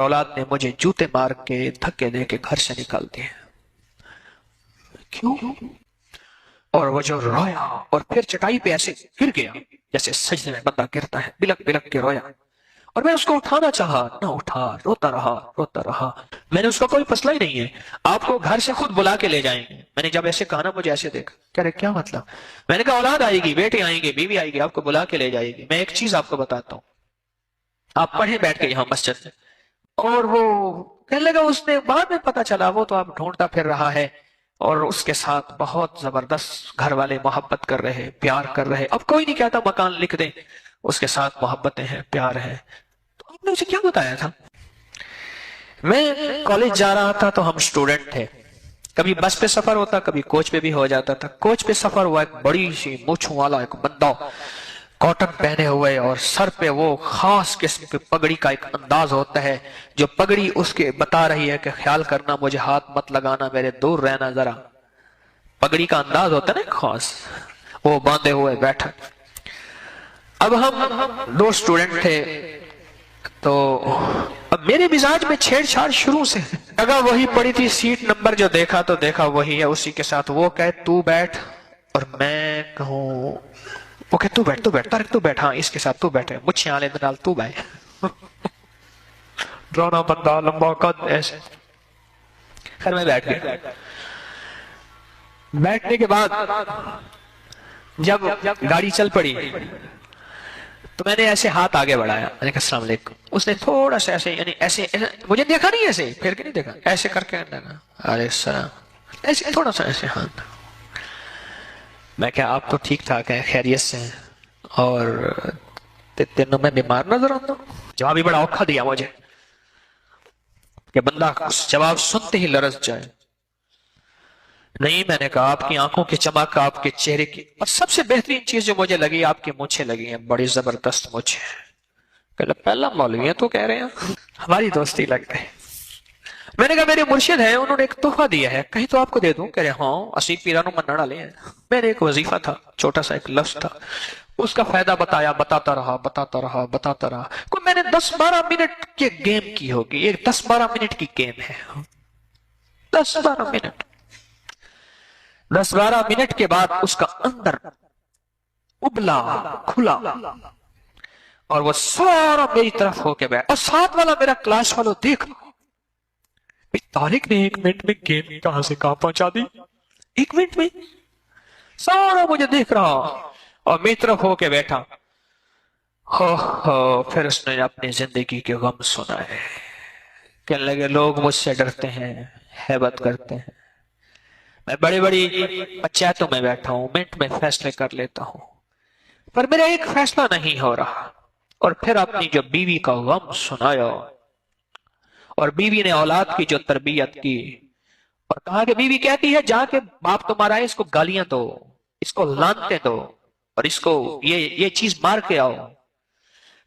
औलाद ने मुझे जूते मार के धक्के दे के घर से निकाल दिया। क्यों? और वो जो रोया और फिर चटाई पे ऐसे गिर गया जैसे सजदे में बंदा गिरता है, बिलक बिलक के रोया। और मैं उसको उठाना चाहा, ना उठा, रोता रहा रोता रहा। मैंने उसका कोई मसला ही नहीं है, आपको घर से खुद बुला के ले जाएंगे। मैंने जब ऐसे कहा ना, मुझे ऐसे देखा, कह रहे क्या मतलब? मैंने कहा औलाद आएगी, बेटे आएंगे, बीवी आएगी, आपको बुला के ले जाएगी। मैं एक चीज आपको बताता हूँ, आप पढ़े बैठ के यहाँ मस्जिद में। और वो कहने लगा, उसने बाद में पता चला वो तो आप ढूंढता फिर रहा है, और उसके साथ बहुत जबरदस्त घर वाले मोहब्बत कर रहे, प्यार कर रहे। अब कोई नहीं कहता मकान लिख दें, उसके साथ मोहब्बतें हैं, प्यार है। तो आपने उसे क्या बताया था? मैं कॉलेज जा रहा था तो हम स्टूडेंट थे, कभी बस पे सफर होता, कभी कोच पे भी हो जाता था। कोच पे सफर हुआ, एक बड़ी सी मूंछों वाला एक बंदा, कॉटन पहने हुए, और सर पे वो खास किस्म की पगड़ी का एक अंदाज होता है, जो पगड़ी उसके बता रही है कि ख्याल करना, मुझे हाथ मत लगाना, मेरे दूर रहना जरा। पगड़ी का अंदाज होता है ना खास, वो बांधे हुए बैठा। अब हम दो स्टूडेंट थे, तो अब मेरे मिजाज में छेड़छाड़ शुरू से। जगह वही पड़ी थी, सीट नंबर जो देखा तो देखा वही है, उसी के साथ। वो कहे तू बैठ, और मैं कहूं, वो कहे तू बैठ, तू बैठ, तारिक तू बैठ, हाँ इसके साथ तू बैठे, मुझे आले दलाल तू बैठ। ड्रोना बंदा, लंबा कद, ऐसे। खैर मैं बैठ गया। बैठने के बाद जब गाड़ी चल पड़ी तो मैंने ऐसे हाथ आगे बढ़ाया, मैंने कहा अस्सलाम वालेकुम। उसने थोड़ा सा ऐसे, यानी ऐसे, मुझे देखा नहीं, ऐसे फिर के नहीं देखा, ऐसे करके अरे सलाम, ऐसे थोड़ा सा ऐसे हाथ। मैं क्या आप तो ठीक ठाक है, खैरियत से हैं, और तेनों में बीमार नजर आता हूं? जवाब ही बड़ा औखा दिया मुझे कि बंदा जवाब सुनते ही लरस जाए। नहीं, मैंने कहा आपकी आंखों की चमक, आपके चेहरे की, और सबसे बेहतरीन चीज जो मुझे लगी, आपकी मूछें लगी हैं, बड़ी जबरदस्त मूछें। पहला मौलवी है तो कह रहे हैं, हमारी दोस्ती लग गई। मैंने कहा मेरे मुर्शिद है, उन्होंने एक तोहफा दिया है, कहीं तो आपको दे दूं? कह रहे हाँ, असी पीरानो मन्ना डाले हैं। मैंने एक वजीफा था, छोटा सा एक लफ्ज था, उसका फायदा बताया, बताता रहा बताता रहा बताता रहा। कोई मैंने 10-12 मिनट के गेम की होगी, ये 10-12 मिनट की गेम है, 10-12 मिनट। 10-12 मिनट के बाद उसका अंदर उबला खुला, और वो सारा मेरी तरफ होके बैठ, और साथ वाला मेरा क्लास वालों देख, तारिक ने 1 मिनट में गेम कहां से कहां पहुंचा दी। 1 मिनट में सारा मुझे देख रहा, और मेरी तरफ होके बैठा। हो, फिर उसने अपनी जिंदगी के गम सुनाए। कहने लगे लोग मुझसे डरते हैं, हैबत करते हैं, मैं बड़ी बड़ी पंचायतों में बैठा हूं, मिनट में फैसले कर लेता हूं, पर मेरा एक फैसला नहीं हो रहा। और फिर अपनी जो बीवी का गम सुनाया, और बीवी ने औलाद की जो तरबियत की, और कहा कि बीवी कहती है जाके बाप तुम्हारा है, इसको गालियां दो, इसको लानते दो, और इसको ये चीज मार के आओ।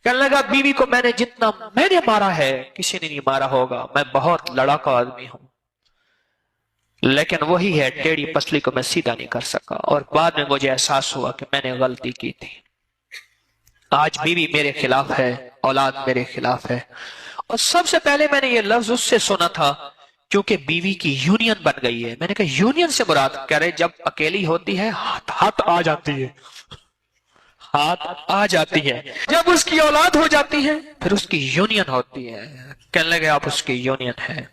कहने लगा बीवी को जितना मैंने मारा है किसी ने नहीं मारा होगा, मैं बहुत लड़ाका आदमी हूं, लेकिन वही है टेढ़ी पसली को मैं सीधा नहीं कर सका। और बाद में मुझे एहसास हुआ कि मैंने गलती की थी। आज बीवी मेरे खिलाफ है, औलाद मेरे खिलाफ है। और सबसे पहले मैंने ये लफ्ज उससे सुना था, क्योंकि बीवी की यूनियन बन गई है। मैंने कहा यूनियन से मुराद, कह रहे जब अकेली होती है हाथ आ जाती है, हाथ आ जाती है, जब उसकी औलाद हो जाती है फिर उसकी यूनियन होती है। कहने लगे आप उसकी यूनियन है।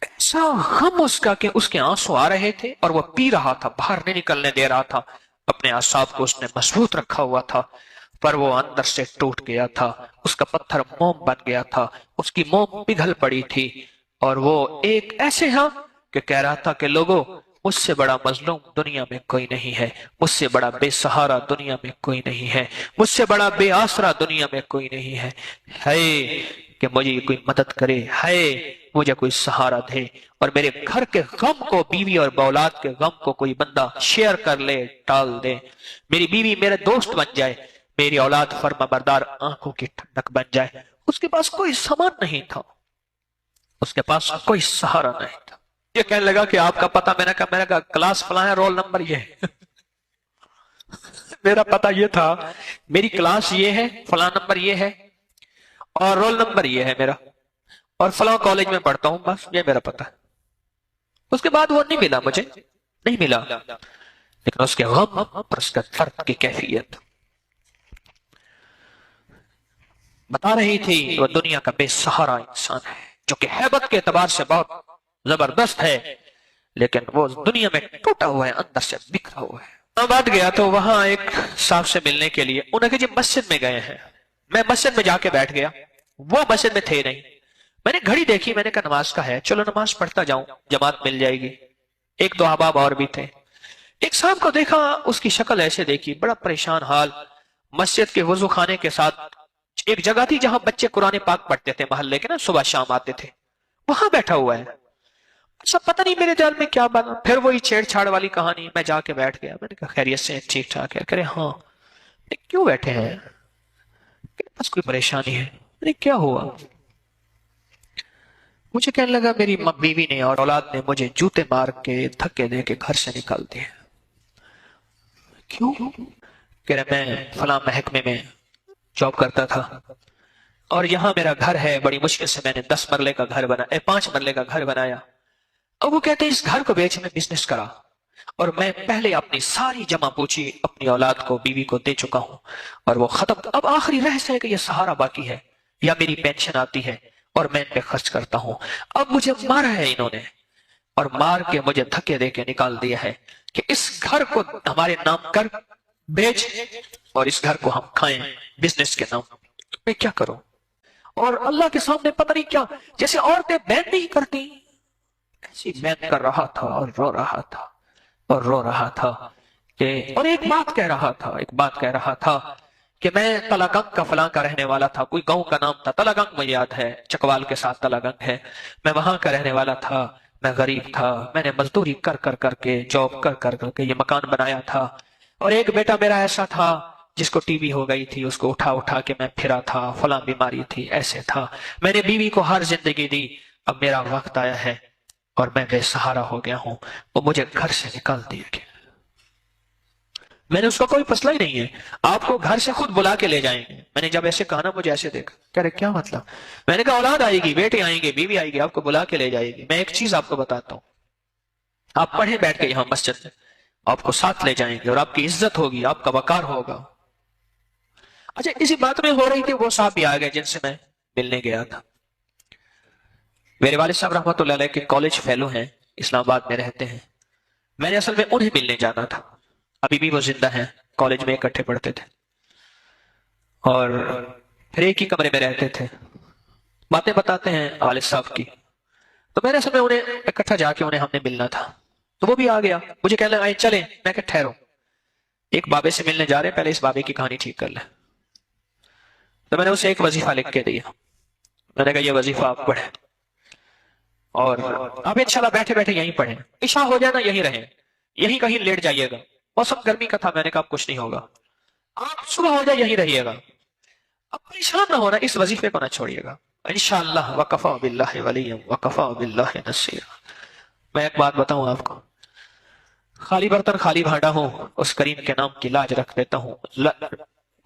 ऐसा हम उसका कि उसके आंसू आ रहे थे, और वो पी रहा था, बाहर नहीं निकलने दे रहा था, अपने आसाब को उसने मजबूत रखा हुआ था, पर वो अंदर से टूट गया था, उसका पत्थर मोम बन गया था, उसकी मोम पिघल पड़ी थी। और वो एक ऐसे हाँ कि कह रहा था कि लोगों, मुझसे बड़ा मजलूम दुनिया में कोई नहीं है, मुझसे बड़ा बेसहारा दुनिया में कोई नहीं है, मुझसे बड़ा बेआसरा दुनिया में कोई नहीं है कि मुझे कोई मदद करे, मुझे कोई सहारा दे, और मेरे घर के गम को, बीवी और औलाद के गम को कोई बंदा शेयर कर ले, टाल दे। मेरी बीवी मेरे दोस्त बन जाए, मेरी औलाद फर्माबरदार आंखों की ठंडक बन जाए। उसके पास कोई सामान नहीं था, उसके पास कोई सहारा नहीं था। ये कहने लगा कि आपका पता, मैंने कहा क्लास फला है, रोल नंबर ये है। मेरा पता ये था, मेरी क्लास ये है, फला नंबर ये है, और रोल नंबर ये है मेरा। और फलां कॉलेज में पढ़ता हूं, बस ये मेरा पता है। उसके बाद वो नहीं मिला, मुझे नहीं मिला, लेकिन उसके गम और उसका दर्द की कैफियत बता रही थी। वो दुनिया का बेसहारा इंसान है जो कि हैबत के एतबार से बहुत जबरदस्त है, लेकिन वो दुनिया में टूटा हुआ है, अंदर से बिखरा हुआ है। इस्लामाबाद गया तो वहां एक साहब से मिलने के लिए, उन्होंने जी मस्जिद में गए हैं। मैं मस्जिद में जाके बैठ गया, वो मस्जिद में थे नहीं। मैंने घड़ी देखी, मैंने कहा नमाज का है, चलो नमाज पढ़ता जाऊं, जमात मिल जाएगी। एक दो अहबाब और भी थे। एक साहब को देखा, उसकी शक्ल ऐसे देखी, बड़ा परेशान हाल, मस्जिद के वजू खाने के साथ एक जगह थी जहां बच्चे कुरान पाक पढ़ते थे, मोहल्ले के ना, सुबह शाम आते थे, वहां बैठा हुआ है। अच्छा, पता नहीं मेरे ध्यान में क्या बना, फिर वही छेड़छाड़ वाली कहानी। मैं जाके बैठ गया, मैंने कहा खैरियत से, ठीक ठाक है? कह रहे हाँ। क्यों बैठे हैं? बस कोई परेशानी है। मैंने क्या हुआ? मुझे कहने लगा मेरी बीवी ने और औलाद ने मुझे जूते मार के धक्के दे के घर से निकाल दिए। क्यों? कह रहे मैं फलां महकमे में जॉब करता था और यहाँ मेरा घर है, बड़ी मुश्किल से मैंने 10 मरले का घर बनाया, 5 मरले का घर बनाया। अब वो कहते हैं इस घर को बेच में बिजनेस करा, और मैं पहले अपनी सारी जमा पूंजी अपनी औलाद को, बीवी को दे चुका हूं, और वो खत्म। अब आखिरी रहस्य है कि ये सहारा बाकी है, या मेरी पेंशन आती है और मैं इन पे खर्च करता हूं। अब मुझे मारा है इन्होंने, और मार के मुझे धक्के दे के निकाल दिया है कि इस घर को हमारे नाम कर, बेच, और इस घर को हम खाएं बिजनेस के नाम। मैं क्या करूं? और अल्लाह के सामने पता नहीं क्या, जैसे औरतें बैन नहीं करती, ऐसी बैन कर रहा था और रो रहा था और रो रहा था कि, और एक बात कह रहा था कि मैं तलागंग का फलां का रहने वाला था, कोई गांव का नाम था तलागंग, मुझे याद है, चकवाल के साथ तलागंग है, मैं वहां का रहने वाला था, मैं गरीब था, मैंने मजदूरी कर कर करके, जॉब कर कर करके ये मकान बनाया था, और एक बेटा मेरा ऐसा था जिसको टीबी हो गई थी, उसको उठा उठा के मैं फिरा था, फलां बीमारी थी, ऐसे था, मैंने बीवी को हर जिंदगी दी, अब मेरा वक्त आया है और मैं बेसहारा हो गया हूं, वो मुझे घर से निकाल दिया गया। मैंने उसका कोई मसला ही नहीं है, आपको घर से खुद बुला के ले जाएंगे। मैंने जब ऐसे कहा ना, मुझे ऐसे देखा, कह रहे क्या मतलब? मैंने कहा औलाद आएगी, बेटे आएंगे, बीवी आएगी, आपको बुला के ले जाएगी। मैं एक चीज आपको बताता हूँ, आप पढ़े बैठ के यहां मस्जिद में, आपको साथ ले जाएंगे और आपकी इज्जत होगी, आपका वकार होगा। अच्छा, इसी बात में हो रही थी, वो साहब भी आ गए जिनसे मैं मिलने गया था। मेरे वालिद साहब रहमतुल्लाह अलैह के कॉलेज फेलो हैं, इस्लामाबाद में रहते हैं। मैंने असल में उन्हें मिलने जाना था, अभी भी वो जिंदा हैं, कॉलेज में इकट्ठे पढ़ते थे और फिर एक ही कमरे में रहते थे। बातें बताते हैं वालिद साहब की, तो मैंने असल में उन्हें इकट्ठा जाके उन्हें हमने मिलना था, तो वो भी आ गया। मुझे कहने लगा चले, मैं कहा ठहरो, एक बाबे से मिलने जा रहे हैं, पहले इस बाबे की कहानी ठीक कर ले। तो मैंने उसे एक वजीफा लिख के दिया, मैंने कहा ये वजीफा आप पढ़े और आप इंशाल्लाह बैठे बैठे यहीं पढ़े, इशा हो जाए ना यहीं रहे, यहीं कहीं लेट जाइएगा। मौसम गर्मी का था, मैंने कहा कुछ नहीं होगा, आप सुबह हो जाए यहीं रहिएगा, अब परेशान ना होना, इस वजीफे को ना छोड़िएगा, इंशाअल्लाह वकफा बिल्लाहि वलिय्यन वकफा बिल्लाहि नसीरा। मैं एक बात बताऊं आपको, खाली बर्तन खाली भांडा हूं, उस करीम के नाम की लाज रख लेता हूं,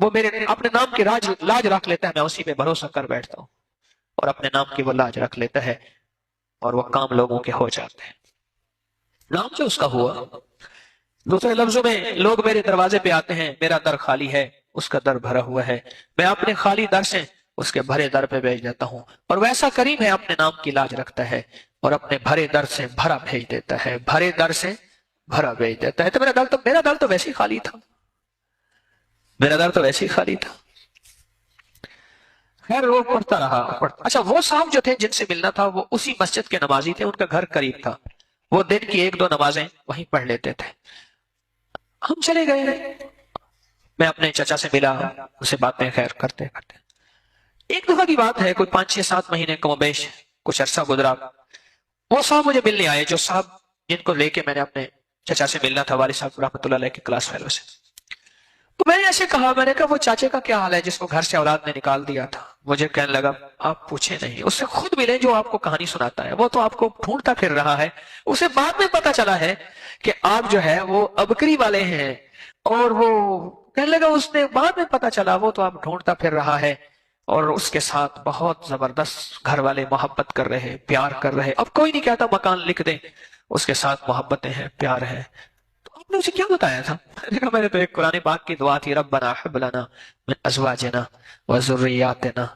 वो मेरे अपने नाम की लाज रख लेता है, मैं उसी पे भरोसा कर बैठता हूं, और अपने नाम की वो लाज रख लेता है और वो काम लोगों के हो जाते हैं। नाम जो उसका हुआ, दूसरे लफ्जों में लोग मेरे दरवाजे पे आते हैं, मेरा दर खाली है, उसका दर भरा हुआ है, मैं अपने खाली दर से उसके भरे दर पे भेज देता हूं, और वैसा करीम है अपने नाम की लाज रखता है और अपने भरे दर से भरा भेज देता है, भरे दर से भरा भेज देता है। तो मेरा दर तो वैसे ही खाली था, मेरा दर तो वैसे ही खाली था। खैर वो पढ़ता रहा, अच्छा, वो साहब जो थे जिनसे मिलना था, वो उसी मस्जिद के नमाजी थे, उनका घर करीब था, वो दिन की 1-2 नमाजें वहीं पढ़ लेते थे। हम चले गए, मैं अपने चचा से मिला, उसे बातें खैर करते करते एक दफा की बात है, कोई 5-6-7 महीने कमोबेश कुछ अरसा गुजरा, वो साहब मुझे मिलने आए, जो साहब जिनको लेके मैंने अपने चचा से मिलना था, वालिद साहब रहमतुल्लाह अलैह के क्लास फेलो से। तो मैंने ऐसे कहा, मैंने कहा वो चाचे का क्या हाल है जिसको घर से औलाद ने निकाल दिया था? मुझे कहने लगा आप पूछे नहीं, उससे खुद मिले जो आपको कहानी सुनाता है, वो तो आपको ढूंढता फिर रहा है, उसे बाद में पता चला है कि आप जो है वो अबकरी वाले हैं, और वो कहने लगा उसने बाद में पता चला वो तो आप ढूंढता फिर रहा है, اور اس کے ساتھ بہت زبردست گھر والے محبت کر رہے، پیار کر رہے. اب کوئی نہیں کہتا مکان لکھ دیں، اس کے ساتھ محبتیں ہیں، پیار ہے. تو آپ نے اسے کیا بتایا تھا؟ میں نے کہا میں نے تو ایک قرآن پاک کی دعا تھی، ربنا حب لنا من ازواجنا وذریاتنا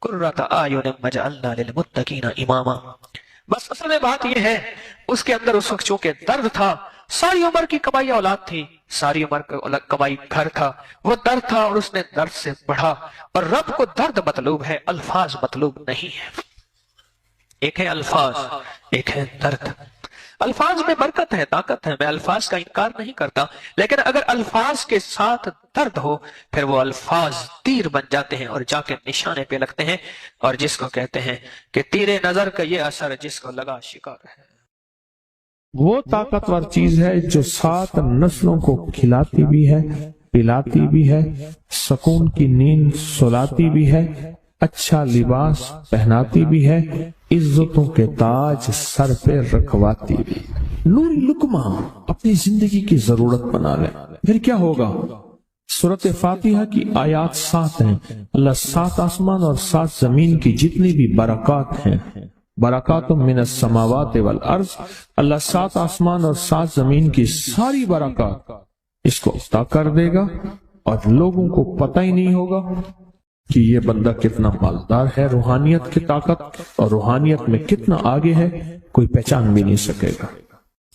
قرۃ اعین واجعلنا للمتقین اماما. بس اصل میں بات یہ ہے، اس کے اندر اس وقت چونکہ درد تھا، ساری عمر کی کمائی اولاد تھی، ساری عمر کا کمائی گھر تھا، وہ درد تھا اور اس نے درد سے پڑھا. اور رب کو درد مطلوب ہے، الفاظ مطلوب نہیں ہے. ایک ہے الفاظ، ایک ہے درد. الفاظ میں برکت ہے، طاقت ہے، میں الفاظ کا انکار نہیں کرتا، لیکن اگر الفاظ کے ساتھ درد ہو پھر وہ الفاظ تیر بن جاتے ہیں اور جا کے نشانے پہ لگتے ہیں، اور جس کو کہتے ہیں کہ تیر نظر کا یہ اثر جس کو لگا شکار ہے. وہ طاقتور چیز ہے جو 7 نسلوں کو کھلاتی بھی ہے، پلاتی بھی ہے، سکون کی نیند سلاتی بھی ہے، اچھا لباس پہناتی بھی ہے، عزتوں کے تاج سر پہ رکھواتی بھی. نوری لقمہ اپنی زندگی کی ضرورت بنا لے، پھر کیا ہوگا؟ سورۃ فاتحہ کی آیات 7 ہیں. اللہ 7 آسمان اور 7 زمین کی جتنی بھی برکات ہیں، برکات من السماوات والارض، اللہ 7 آسمان اور 7 زمین کی ساری برکات اس کو عطا کر دے گا، اور لوگوں کو پتہ ہی نہیں ہوگا کہ یہ بندہ کتنا مالدار ہے. روحانیت کی طاقت اور روحانیت میں کتنا آگے ہے، کوئی پہچان بھی نہیں سکے گا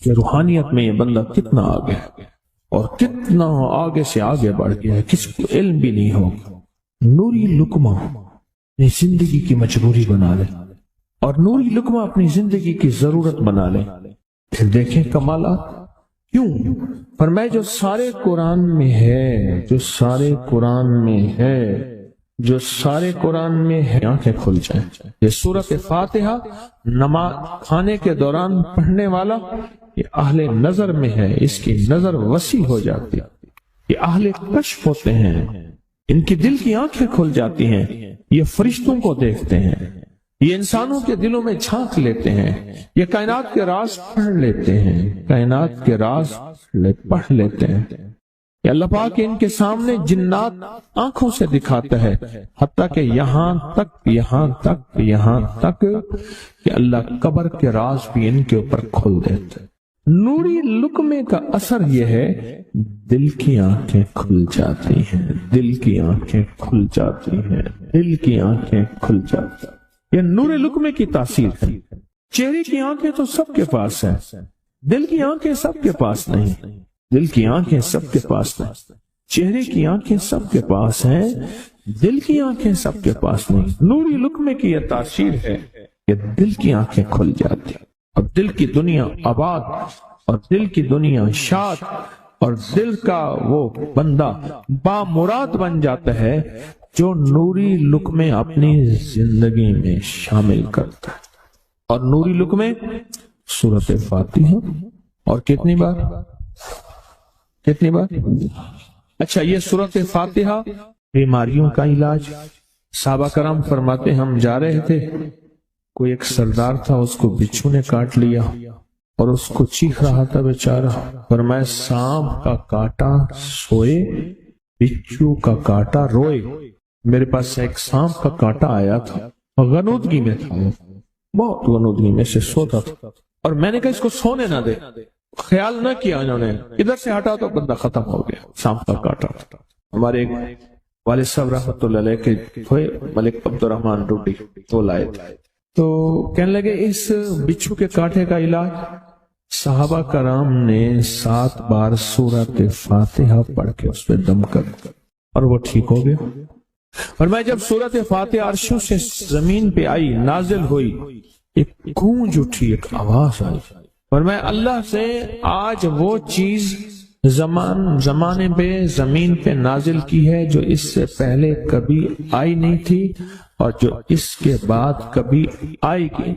کہ روحانیت میں یہ بندہ کتنا آگے ہے اور کتنا آگے سے آگے بڑھ گیا ہے، کسی کو علم بھی نہیں ہوگا. نوری لقمہ اپنی زندگی کی مجبوری بنا لے اور نوری لقمہ اپنی زندگی کی ضرورت بنا لے، پھر دیکھیں کمالات. کیوں؟ فرمائے جو سارے قرآن میں ہے، جو سارے قرآن میں ہے، جو سارے قرآن میں ہے، آنکھیں کھل جائیں. یہ سورۃ فاتحہ نماز کھانے کے دوران پڑھنے والا یہ اہل نظر میں ہے، اس کی نظر وسیع ہو جاتی ہے. یہ اہل کشف ہوتے ہیں، ان کی دل کی آنکھیں کھل جاتی ہیں، یہ فرشتوں کو دیکھتے ہیں، یہ انسانوں کے دلوں میں جھانک لیتے ہیں، یہ کائنات کے راز پڑھ لیتے ہیں، کائنات کے راز پڑھ لیتے ہیں. یہ اللہ پاک ان کے سامنے جنات آنکھوں سے دکھاتا ہے، حتیٰ کہ یہاں تک کہ اللہ قبر کے راز بھی ان کے اوپر کھول دیتا ہے. نوری لقمے کا اثر یہ ہے، دل کی آنکھیں کھل جاتی ہیں، دل کی آنکھیں کھل جاتی ہیں، دل کی آنکھیں کھل جاتی ہیں. یہ نور لقمے کی تاثیر ہے. چہرے کی آنکھیں تو سب کے پاس ہیں، دل کی آنکھیں سب کے پاس نہیں. دل کی آنکھیں سب کے پاس نہیں، چہرے کی آنکھیں سب کے پاس ہیں، دل کی آنکھیں سب کے پاس نہیں. نوری لقمے کی یہ تاثیر ہے کہ دل کی آنکھیں کھل جاتی ہیں اور دل کی دنیا آباد اور دل کی دنیا شاد اور دل کا وہ بندہ بامراد بن جاتا ہے جو نوری لقمے اپنی زندگی میں شامل کرتا ہے. اور نوری لقمے سورۃ فاتحہ اور کتنی بار؟ اچھا، یہ سورۃ فاتحہ بیماریوں کا علاج. صحابہ کرام فرماتے ہم جا رہے تھے، کوئی ایک سردار تھا، اس کو بچھو نے کاٹ لیا اور اس کو چیخ رہا تھا بیچارہ. فرمایا سانپ کا کاٹا سوئے، بچھو کا کاٹا روئے. میرے پاس ایک سانپ کا کاٹا آیا تھا، غنودگی میں تھا، بہت غنودگی میں سے سوتا تھا، اور میں نے کہا اس کو سونے نہ دے. خیال نہ کیا انہوں نے، ادھر سے ہٹا تو بندہ ختم ہو گیا، سانپ کا کاٹا. ہمارے ایک والد صاحب رحمۃ اللہ علیہ کے ہوئے ملک عبد الرحمن ڈوڈی، وہ لائے تو کہنے لگے اس بچھو کے کاٹے کا علاج صحابہ کرام نے 7 بار سورۃ فاتحہ پڑھ کے اس پہ دم کر اور وہ ٹھیک ہو گیا. اور میں جب سورۃ فاتحہ عرشوں سے زمین پہ آئی، نازل ہوئی، ایک گونج اٹھی، ایک آواز آئی، اور میں اللہ سے آج وہ چیز زمانے پہ زمین پہ نازل کی ہے جو اس سے پہلے کبھی آئی نہیں تھی اور جو اس کے بعد کبھی آئے گی.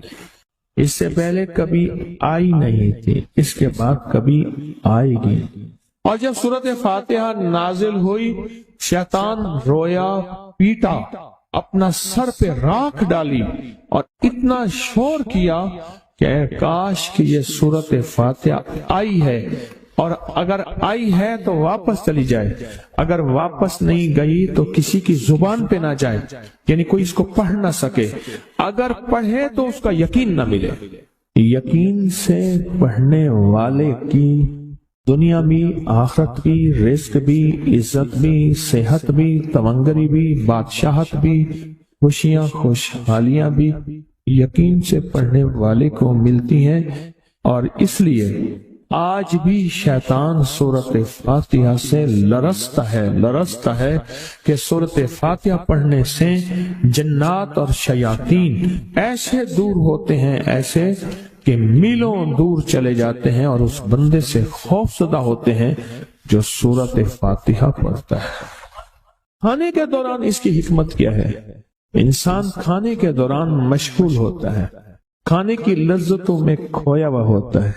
اس سے پہلے کبھی آئی نہیں تھی، اس کے بعد کبھی آئے گی. اور جب سورۃ فاتحہ نازل ہوئی، شیطان رویا، پیٹا، اپنا سر پہ راکھ ڈالی اور اتنا شور کیا کہ کاش کہ یہ سورۃ فاتحہ آئی ہے اور اگر آئی ہے تو واپس چلی جائے، اگر واپس نہیں گئی تو کسی کی زبان پہ نہ جائے، یعنی کوئی اس کو پڑھ نہ سکے، اگر پڑھے تو اس کا یقین نہ ملے۔ یقین سے پڑھنے والے کی دنیا بھی، آخرت بھی، رزق بھی، عزت بھی، صحت بھی، تمنگری بھی، بادشاہت بھی، خوشیاں خوشحالیاں بھی یقین سے پڑھنے والے کو ملتی ہیں۔ اور اس لیے آج بھی شیطان سورۃ فاتحہ سے لرزتا ہے کہ سورۃ فاتحہ پڑھنے سے جنات اور شیاطین ایسے دور ہوتے ہیں، ایسے کہ میلوں دور چلے جاتے ہیں، اور اس بندے سے خوفزدہ ہوتے ہیں جو سورۃ فاتحہ پڑھتا ہے۔ کھانے کے دوران اس کی حکمت کیا ہے؟ انسان کھانے کے دوران مشغول ہوتا ہے، کھانے کی لذتوں میں کھویا ہوا ہوتا ہے،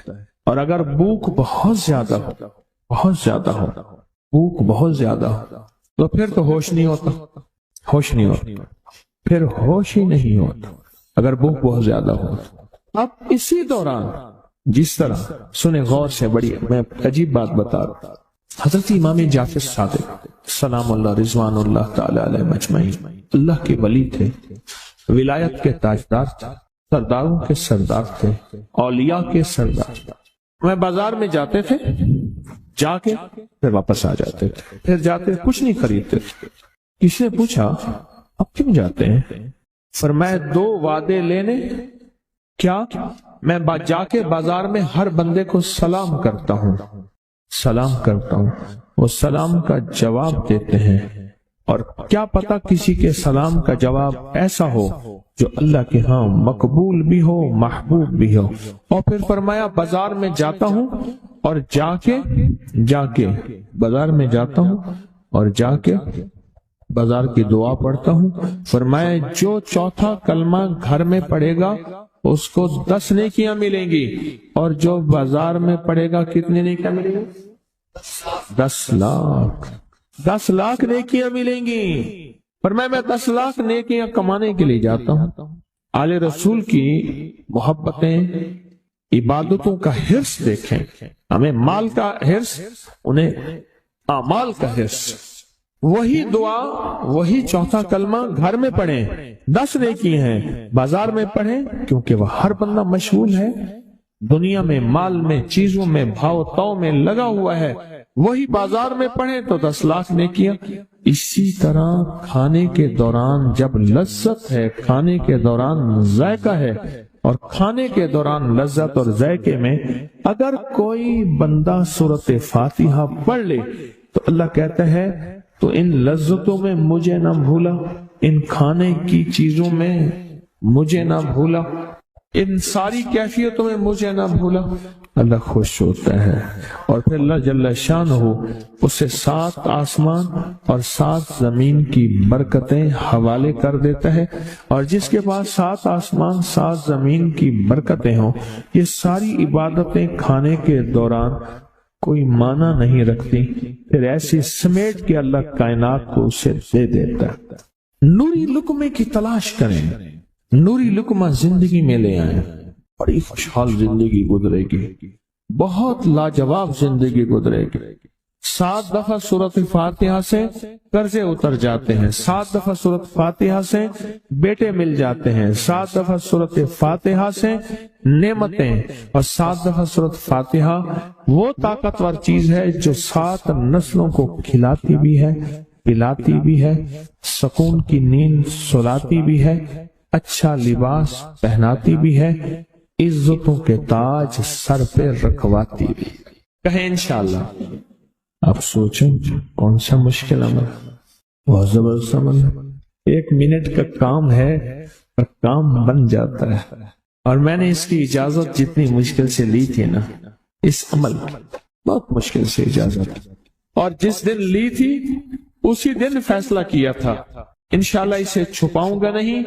اور اگر بھوک بہت زیادہ ہو بھوک بہت زیادہ ہو تو پھر تو ہوش نہیں ہوتا، پھر ہوش ہی نہیں ہوتا اگر بھوک بہت زیادہ ہو۔ اب اسی دوران جس طرح سنیں غور سے، بڑی میں عجیب بات بتا رہا ہوں، حضرت امام جعفر صادق سلام اللہ رضوان اللہ تعالی علیہ مجمعین اللہ کے ولی تھے، ولایت کے تاجدار تھے، سرداروں کے سردار تھے، اولیاء کے سردار تھے۔ میں بازار میں جاتے تھے، جا کے پھر واپس آ جاتے تھے، پھر جاتے کچھ نہیں خریدتے تھے۔ کسی نے پوچھا اب کیوں جاتے ہیں؟ فرمایا 2 وعدے لینے، کیا میں جا کے بازار میں ہر بندے کو سلام کرتا ہوں، وہ سلام کا جواب دیتے ہیں، اور کیا پتا کسی کے سلام کا جواب ایسا ہو جو اللہ کے ہاں مقبول بھی ہو، محبوب بھی ہو۔ اور پھر فرمایا بازار میں جاتا ہوں اور جا کے بازار میں جاتا ہوں اور جا کے بازار کی دعا پڑھتا ہوں۔ فرمایا جو چوتھا کلمہ گھر میں پڑھے گا اس کو 10 نیکیاں ملیں گی، اور جو بازار میں پڑھے گا کتنی نیکیاں ملیں گی؟ 10 لاکھ نیکیاں ملیں گی۔ پر میں 10 لاکھ نیکیاں کمانے کے لیے جاتا ہوں۔ آل رسول کی محبتیں، عبادتوں کا حرص دیکھیں، ہمیں مال کا حرص، انہیں اعمال کا حرص۔ وہی دعا، وہی چوتھا کلمہ گھر میں پڑھیں، 10 نیکی ہیں، بازار میں پڑھیں کیونکہ وہ ہر بندہ مشغول ہے، دنیا میں، مال میں، چیزوں میں، بھاؤ تاؤ میں لگا ہوا ہے، وہی بازار میں پڑھیں تو 10 لاکھ نیکیاں۔ اسی طرح کھانے کے دوران جب لذت ہے، کھانے کے دوران ذائقہ ہے، اور کھانے کے دوران لذت اور ذائقے میں اگر کوئی بندہ سورۃ فاتحہ پڑھ لے تو اللہ کہتا ہے تو ان لذتوں میں مجھے نہ بھولا، ان کھانے کی چیزوں میں مجھے نہ بھولا، ان ساری کیفیتوں میں مجھے نہ بھولا۔ اللہ خوش ہوتا ہے، اور پھر اللہ جل شانہ اسے 7 آسمان اور 7 زمین کی برکتیں حوالے کر دیتا ہے، اور جس کے پاس 7 آسمان 7 زمین کی برکتیں ہوں، یہ ساری عبادتیں کھانے کے دوران کوئی معنی نہیں رکھتی، پھر ایسی سمیٹ کے اللہ کائنات کو اسے دے دیتا ہے۔ نوری لقمے کی تلاش کریں، نوری لقمہ زندگی میں لے آئیں، بڑی خوشحال زندگی گزرے گی، بہت لاجواب زندگی گزرے گی۔ 7 دفعہ سورۃ فاتحہ سے قرضے اتر جاتے ہیں، 7 دفعہ سورۃ فاتحہ سے بیٹے مل جاتے ہیں، 7 دفعہ سورۃ فاتحہ سے نعمتیں، اور 7 دفعہ سورۃ فاتحہ وہ طاقتور چیز ہے جو 7 نسلوں کو کھلاتی بھی ہے، پلاتی بھی ہے، سکون کی نیند سلاتی بھی ہے، اچھا لباس پہناتی بھی ہے، عزتوں کے تاج سر پہ رکھواتی بھی۔ کہیں انشاءاللہ۔ آپ سوچیں کون سا مشکل عمل، بہت زبردست عمل ہے، 1 منٹ کا کام ہے اور کام بن جاتا ہے۔ اور میں نے اس کی اجازت جتنی مشکل سے لی تھی نا، اس عمل بہت مشکل سے اجازت، اور جس دن لی تھی اسی دن فیصلہ کیا تھا انشاءاللہ اسے چھپاؤں گا نہیں،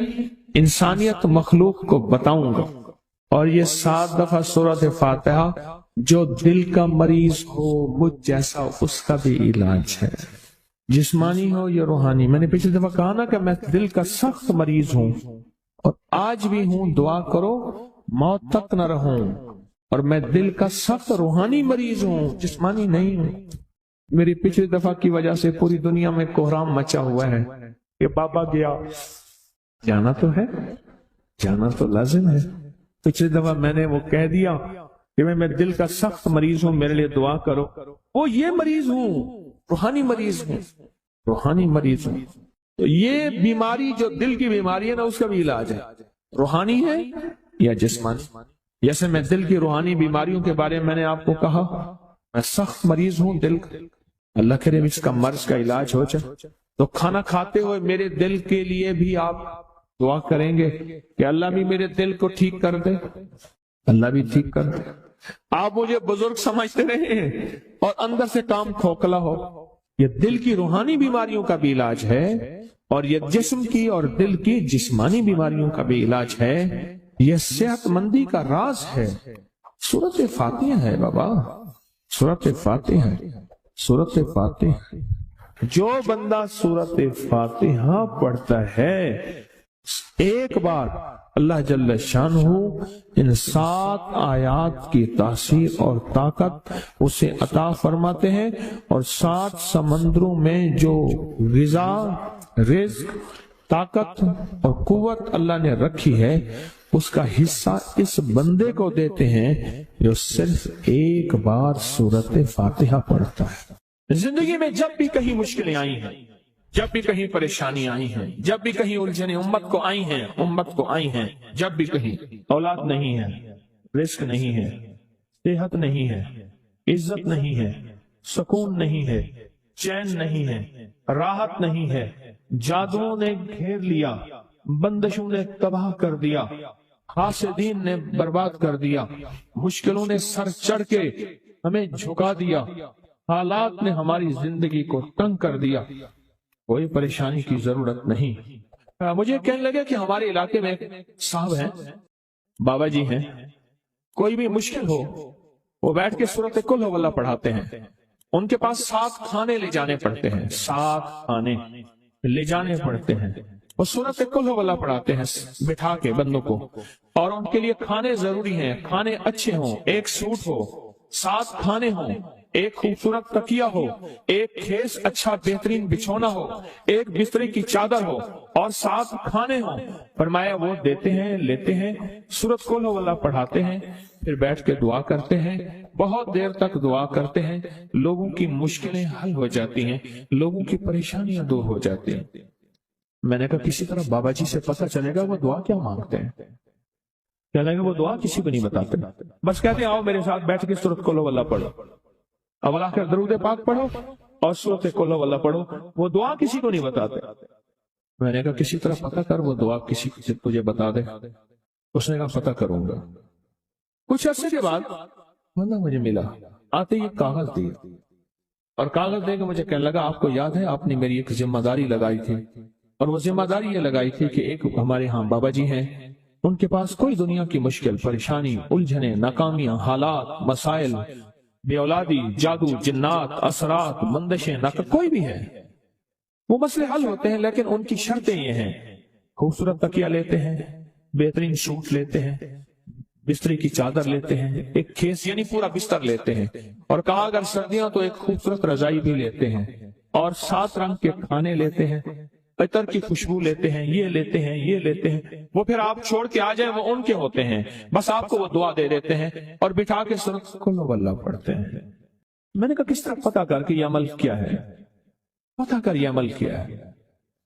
انسانیت مخلوق کو بتاؤں گا۔ اور یہ 7 دفعہ سورۃ فاتحہ جو دل کا مریض ہو مجھ جیسا اس کا بھی علاج ہے، جسمانی ہو یا روحانی۔ میں نے پچھلی دفعہ کہا نا کہ میں دل کا سخت مریض ہوں اور آج بھی ہوں، دعا کرو موت تک نہ رہوں، اور میں دل کا سخت روحانی مریض ہوں، جسمانی نہیں ہوں۔ میری پچھلی دفعہ کی وجہ سے پوری دنیا میں کوہرام مچا ہوا ہے کہ بابا گیا، جانا تو ہے، جانا تو لازم ہے۔ پچھلی دفعہ میں نے وہ کہہ دیا کہ میں دل کا سخت مریض ہوں، میرے لیے دعا کرو۔ وہ یہ مریض ہوں، روحانی مریض ہوں، روحانی مریض ہوں۔ تو یہ بیماری جو دل کی بیماری ہے نا، اس کا بھی علاج ہے، روحانی ہے یا جسمانی۔ جیسے میں دل کی روحانی بیماریوں کے بارے میں نے آپ کو کہا، میں سخت مریض ہوں دل کا، اللہ کرے اس کا مرض کا علاج ہو جائے۔ تو کھانا کھاتے ہوئے میرے دل کے لیے بھی آپ دعا کریں گے کہ اللہ بھی میرے دل کو ٹھیک کر دے، اللہ بھی ٹھیک کر دے۔ آپ مجھے بزرگ سمجھتے رہے ہیں اور اندر سے کام کھوکھلا ہو۔ یہ دل کی روحانی بیماریوں کا بھی علاج ہے، اور یہ جسم کی اور دل کی جسمانی بیماریوں کا بھی علاج ہے۔ یہ صحت مندی کا راز ہے۔ سورۃ فاتحہ ہے بابا، سورۃ فاتحہ ہے، سورۃ فاتحہ۔ جو بندہ سورۃ فاتحہ پڑھتا ہے، ایک بار اللہ جل شانہ ان 7 آیات کی تاثیر اور طاقت اسے عطا فرماتے ہیں، اور 7 سمندروں میں جو غذا، رزق، طاقت اور قوت اللہ نے رکھی ہے، اس کا حصہ اس بندے کو دیتے ہیں جو صرف ایک بار سورۃ فاتحہ پڑھتا ہے۔ زندگی میں جب بھی کہیں مشکلیں آئی ہیں، جب بھی کہیں پریشانی آئی ہیں، جب بھی کہیں الجھنیں امت کو آئی ہیں، جب بھی کہیں اولاد نہیں ہے، رزق نہیں ہے، صحت نہیں ہے، عزت نہیں ہے، سکون نہیں ہے، چین نہیں ہے، راحت نہیں ہے، جادوؤں نے گھیر لیا، بندشوں نے تباہ کر دیا، حاسدین نے برباد کر دیا، مشکلوں نے سر چڑھ کے ہمیں جھکا دیا، حالات نے ہماری زندگی کو تنگ کر دیا۔ کوئی پریشانی کی ضرورت نہیں۔ مجھے کہنے لگے کہ ہمارے علاقے میں صاحب ہیں، بابا جی ہیں، کوئی بھی مشکل ہو وہ بیٹھ کے سورۃ قل ہو اللہ پڑھاتے ہیں۔ ان کے پاس 7 کھانے لے جانے پڑتے ہیں، 7 کھانے لے جانے پڑتے ہیں، وہ سورۃ قل ہو اللہ پڑھاتے ہیں بٹھا کے بندوں کو، اور ان کے لیے کھانے ضروری ہیں، کھانے اچھے ہوں، ایک سوٹ ہو، 7 کھانے ہوں، ایک خوبصورت تکیہ ہو، ایک کھیس اچھا بہترین بچھونا ہو، ایک بستر کی چادر ہو، اور 7 کھانے ہوں۔ فرمایا وہ دیتے ہیں، لیتے ہیں، سورۃ قل ہو اللہ پڑھاتے ہیں، پھر بیٹھ کے دعا کرتے ہیں، بہت دیر تک دعا کرتے ہیں، لوگوں کی مشکلیں حل ہو جاتی ہیں، لوگوں کی پریشانیاں دور ہو جاتی ہیں۔ میں نے کہا کسی طرح بابا جی سے پتہ چلے گا وہ دعا کیا مانگتے ہیں۔ کہنے لگے وہ دعا کسی کو نہیں بتاتے، بس کہتے ہیں آؤ میرے ساتھ بیٹھ کے سورۃ قل ہو اللہ پڑھو، اب اللہ کر درود پاک پڑھو اور سورۃ قل ہو اللہ پڑھو، وہ دعا کسی کو نہیں بتاتے۔ میں نے کہا کسی طرح پتہ کر وہ دعا کسی کو تجھے بتا دے۔ اس نے کہا پتہ کروں گا۔ کچھ عرصے کے بعد بندہ مجھے ملا، آتے یہ کاغذ دیا، اور کاغذ دے کے مجھے کہنے لگا آپ کو یاد ہے آپ نے میری ایک ذمہ داری لگائی تھی، اور وہ ذمہ داری یہ لگائی تھی کہ ایک ہمارے ہاں بابا جی ہیں، ان کے پاس کوئی دنیا کی مشکل، پریشانی، الجھنیں، ناکامیاں، حالات، مسائل، بے اولادی، جادو، جنات، اثرات، بندشیں، کوئی بھی ہے، وہ مسئلے حل ہوتے ہیں، لیکن ان کی شرطیں یہ ہیں، خوبصورت تکیہ لیتے ہیں، بہترین سوٹ لیتے ہیں، بستر کی چادر لیتے ہیں، ایک کھیس یعنی پورا بستر لیتے ہیں، اور کہا اگر سردیاں تو ایک خوبصورت رضائی بھی لیتے ہیں، اور 7 رنگ کے کھانے لیتے ہیں، عطر کی خوشبو لیتے ہیں، یہ لیتے ہیں، یہ لیتے ہیں، وہ پھر آپ چھوڑ کے آ جائیں وہ ان کے ہوتے ہیں، بس آپ کو وہ دعا دے دیتے ہیں اور بٹھا کے سورۃ قل ہو اللہ پڑھتے ہیں۔ میں نے کہا کس طرح پتہ کر کے یہ عمل کیا ہے، پتہ کر یہ عمل کیا ہے۔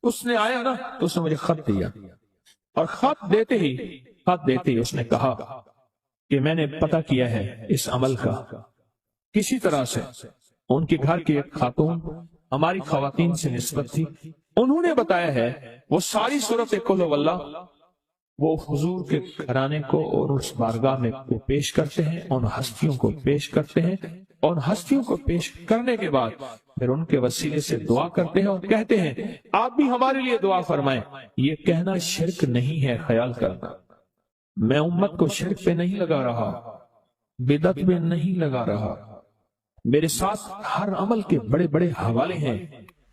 اس نے آیا نا تو اس نے مجھے خط دیا، اور خط دیتے ہی اس نے کہا کہ میں نے پتہ کیا ہے اس عمل کا، کسی طرح سے ان کے گھر کی ایک خاتون ہماری خواتین سے نسبت تھی، انہوں نے بتایا ہے وہ ساری سورۃ قل ہو اللہ وہ حضور کے گھرانے کو اور اس بارگاہ میں کو پیش کرتے ہیں، ان ہستیوں کو پیش کرتے ہیں، اور ہستیوں کو پیش کرنے کے بعد پھر ان کے وسیلے سے دعا کرتے ہیں اور کہتے ہیں آپ بھی ہمارے لیے دعا فرمائیں۔ یہ کہنا شرک نہیں ہے، خیال کرنا، میں امت کو شرک پہ نہیں لگا رہا، بدعت میں نہیں لگا رہا، میرے ساتھ ہر عمل کے بڑے بڑے حوالے ہیں،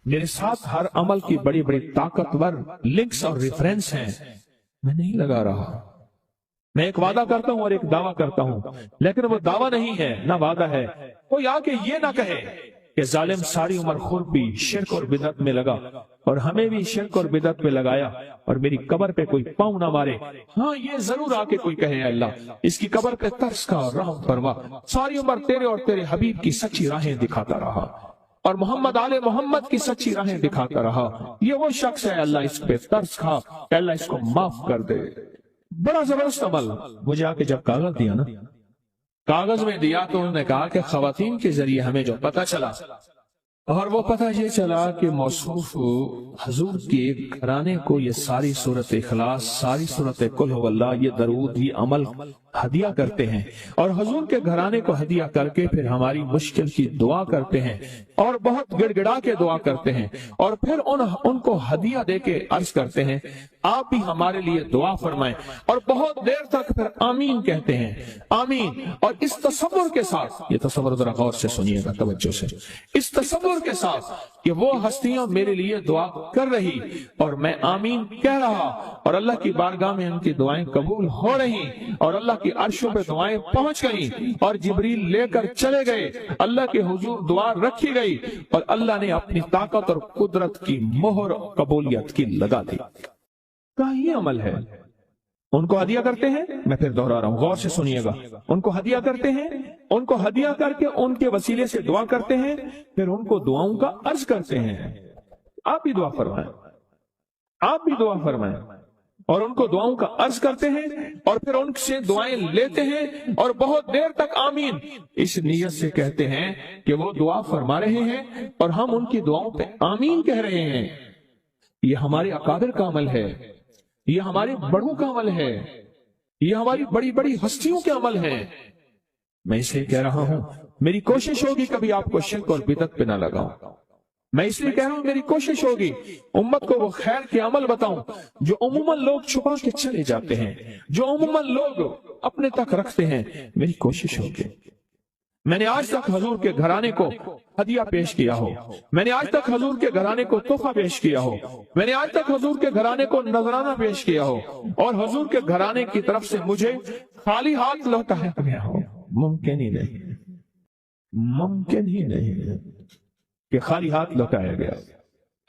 میرے ساتھ ہر عمل کی بڑی بڑی طاقتور لنکس اور ریفرنس ہیں، میں نہیں لگا رہا۔ मैं एक वादा करता हूं और एक दावा करता हूं, लेकिन वो दावा नहीं है ना वादा है। कोई आके ये ना कहे कि जालिम सारी उम्र खुद भी शिर्क और बिदअत में लगा और हमें भी शिर्क और बिदअत में लगाया और मेरी कब्र पे कोई पाँव ना मारे। हाँ, ये जरूर आके कोई कहे अल्लाह इसकी कब्र पे तरस का और रहम फरमा, सारी उम्र तेरे और तेरे हबीब की सच्ची राहें दिखाता रहा और मोहम्मद आले मोहम्मद की सच्ची राहें दिखाता रहा। ये वो शख्स है अल्लाह इस पे तरस खा, अल्लाह इसको माफ कर दे। बड़ा जबरदस्त अमल। मुझे आके जब कागज दिया ना, कागज में दिया तो उन्होंने कहा कि खवातीन के जरिए हमें जो पता चला, और वो पता ये चला कि मौसूफ हजूर के घराने को ये सारी सूरत इखलास, सारी सूरत कुल हुवल्लाह, ये दरूद, ये अमल हदिया करते हैं और हजूर के घराने को हदिया करके फिर हमारी मुश्किल की दुआ करते हैं और बहुत गिड़गिड़ा के दुआ करते हैं और फिर उनको हदिया दे के अर्ज करते हैं आप भी हमारे लिए दुआ फरमाएं, और बहुत देर तक फिर आमीन कहते हैं, आमीन। और इस तसव्वुर के साथ, ये तसव्वुर जरा गौर से सुनिएगा तवज्जो से, इस तसव्वुर के साथ कि वो हस्तियां मेरे लिए दुआ कर रही और मैं आमीन कह रहा और अल्लाह की बारगाह में उनकी दुआएं कबूल हो रही और अल्लाह की अर्शों पे दुआएं पहुंच गई और जिब्रील लेकर चले गए, अल्लाह के हुजूर दुआ रखी गई और अल्लाह ने अपनी ताकत और कुदरत की मोहर कबूलियत की लगा दी। क्या ये अमल है? उनको हदिया करते हैं, मैं फिर दोहरा रहा हूं, गौर से सुनिएगा, उनको हदिया करते हैं, उनको हदिया करके उनके वसीले से दुआ करते हैं, फिर उनको दुआओं का अर्ज करते हैं। आप भी दुआ फरमाएं, आप भी दुआ फरमाएं, और उनको दुआओं का अर्ज करते हैं और फिर उनसे दुआएं लेते हैं और बहुत देर तक आमीन इस नीयत से कहते हैं कि वो दुआ फरमा रहे हैं और हम उनकी दुआओं पे आमीन कह रहे हैं। ये हमारे अकाबिर का अमल है, ये हमारे बड़ों का अमल है, ये हमारी बड़ी बड़ी हस्तियों के अमल है। मैं इसलिए कह रहा हूं, मेरी कोशिश होगी कभी आपको शिर्क और बिदअत पे ना लगाऊं। मैं इसलिए कह रहा हूं, मेरी कोशिश होगी उम्मत को वो खैर के अमल बताऊं जो उम्मन लोग छुपा के चले जाते हैं, जो उम्मन लोग अपने तक रखते हैं। मेरी कोशिश होगी, मैंने आज तक हजूर के घराने को हदिया पेश किया हो, मैंने आज तक हजूर के घराने को तोहफा पेश किया हो, मैंने आज तक हजूर के घराने को नजराना पेश किया हो और हजूर के घराने की तरफ से मुझे खाली हाथ लौटाया गया हो। मुमकिन ही नहीं, मुमकिन ही नहीं कि खाली हाथ लौटाया गया।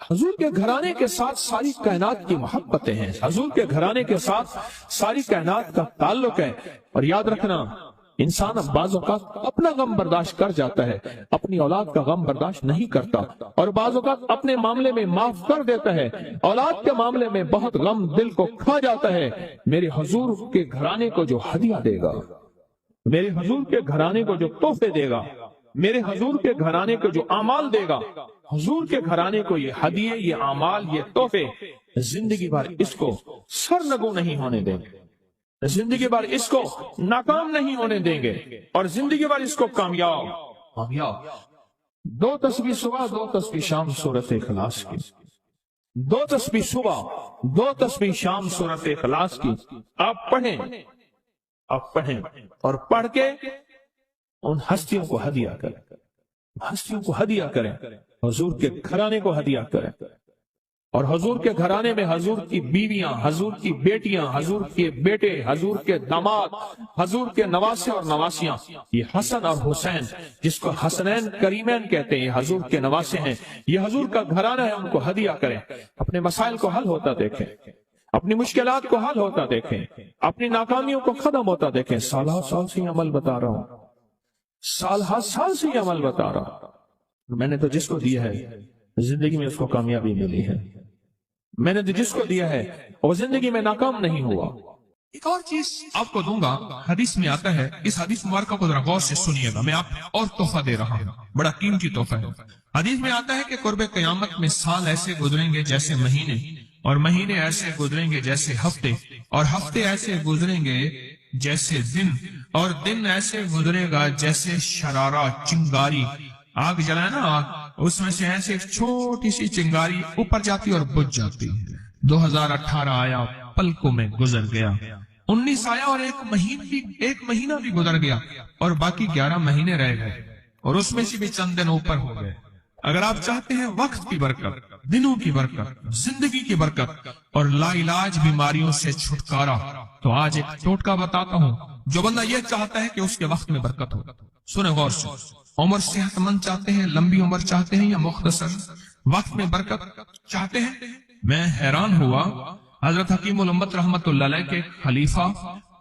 हजूर के घराने के साथ सारी कायनात की मोहब्बतें हैं, हजूर के घराने के साथ सारी कायनात का ताल्लुक है। और याद रखना, इंसान बाज़ औक़ात अपना गम बर्दाश्त कर जाता है, अपनी औलाद का गम बर्दाश्त नहीं करता, और बाज़ औक़ात अपने मामले में माफ कर देता है, औलाद के मामले में बहुत गम दिल को खा जाता है। मेरे हजूर के घराने को जो हदिया देगा, मेरे हजूर के घराने को जो तोहफे देगा, मेरे हजूर के घराने को जो अमाल देगा, हजूर के घराने को ये हदिये, ये अमाल, ये तोहफे जिंदगी भर इसको सरनगू नहीं होने देंगे, जिंदगी भर इसको नाकाम नहीं होने देंगे और जिंदगी भर इसको कामयाब। 2 तस्बीह सुबह, 2 तस्बीह शाम सूरत इखलास की, 2 तस्बीह सुबह, 2 तस्बीह शाम सूरत इखलास की आप पढ़ें, आप पढ़ें और पढ़ के उन हस्तियों को हदिया करें, हस्तियों को हदिया करें, हजूर के घराने को हदिया करें। और हजूर के घराने में हजूर की बीवियां, हजूर की बेटियां, हजूर के बेटे, हजूर के दामाद, हजूर के नवासे और नवासियां, ये हसन और हुसैन जिसको हसनैन करीमैन कहते हैं, हजूर के नवासे हैं, ये हजूर का घराना है, उनको हदिया करें। अपने मसाइल को हल होता देखें, अपनी मुश्किलात को हल होता देखें, अपनी नाकामियों को खत्म होता देखें। साल से अमल बता रहा हूं, साल से अमल बता रहा हूं। मैंने तो जिसको दिया है जिंदगी में उसको कामयाबी मिली है, मैंने तो जिसको दिया है वो जिंदगी में नाकाम नहीं हुआ। एक और चीज आपको दूंगा, हदीस में आता है, इस हदीस मुबारक को जरा गौर से सुनिएगा, मैं आप और तोहफा दे रहा हूँ, बड़ा कीमती तोहफा है। हदीस में आता है कि कुर्बे क़यामत में साल ऐसे गुजरेंगे जैसे महीने, और महीने ऐसे गुजरेंगे जैसे हफ्ते, और हफ्ते ऐसे गुजरेंगे जैसे दिन, और दिन ऐसे गुजरेगा जैसे शरारा, चिंगारी। आग जलाए ना आग, उसमें से ऐसे एक छोटी सी चिंगारी ऊपर जाती और बुझ जाती है। 2018 आया, पलकों में गुजर गया। 19 आया और एक महीना भी गुजर गया और बाकी 11 महीने रह गए, और उसमें से भी चंद दिन ऊपर हो गए। अगर आप चाहते हैं वक्त की बरकत, दिनों की बरकत, जिंदगी की बरकत और लाइलाज बीमारियों से छुटकारा, تو آج ایک ٹوٹکا بتاتا ہوں، جو بندہ یہ چاہتا ہے کہ اس کے وقت میں برکت ہو، سنیں غور سے، عمر صحت مند چاہتے ہیں، لمبی عمر چاہتے ہیں، یا مختصر وقت میں برکت چاہتے ہیں؟ میں حیران ہوا، حضرت حکیم الامت رحمت اللہ علیہ کے خلیفہ،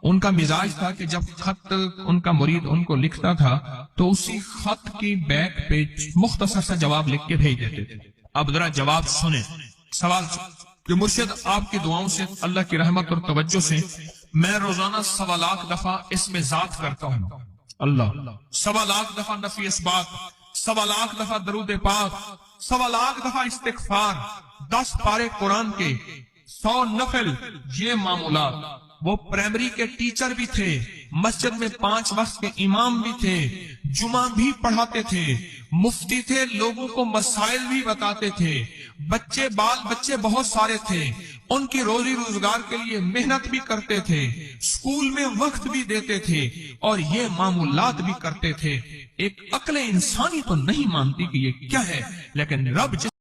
ان کا مزاج تھا کہ جب خط ان کا مرید ان کو لکھتا تھا تو اسی خط کی بیک پہ مختصر سا جواب لکھ کے بھیج دیتے تھے۔ اب ذرا جواب سنیں، سوال کہ مرشد آپ کی دعاؤں سے، اللہ کی رحمت اور توجہ سے میں روزانہ 1.25 لاکھ دفعہ اس میں ذات کرتا ہوں، اللہ 1.25 لاکھ دفعہ نفی اثبات، 1.25 لاکھ دفعہ درود پاک، 1.25 لاکھ دفعہ استغفار، 10 پارے قرآن کے، 100 نفل، یہ معمولات۔ وہ پرائمری کے ٹیچر بھی تھے، مسجد میں 5 وقت کے امام بھی تھے، جمعہ بھی پڑھاتے تھے، مفتی تھے، لوگوں کو مسائل بھی بتاتے تھے، بال بچے بہت سارے تھے، ان کی روزی روزگار کے لیے محنت بھی کرتے تھے، اسکول میں وقت بھی دیتے تھے، اور یہ معمولات بھی کرتے تھے۔ ایک عقل انسانی تو نہیں مانتی کہ یہ کیا ہے، لیکن رب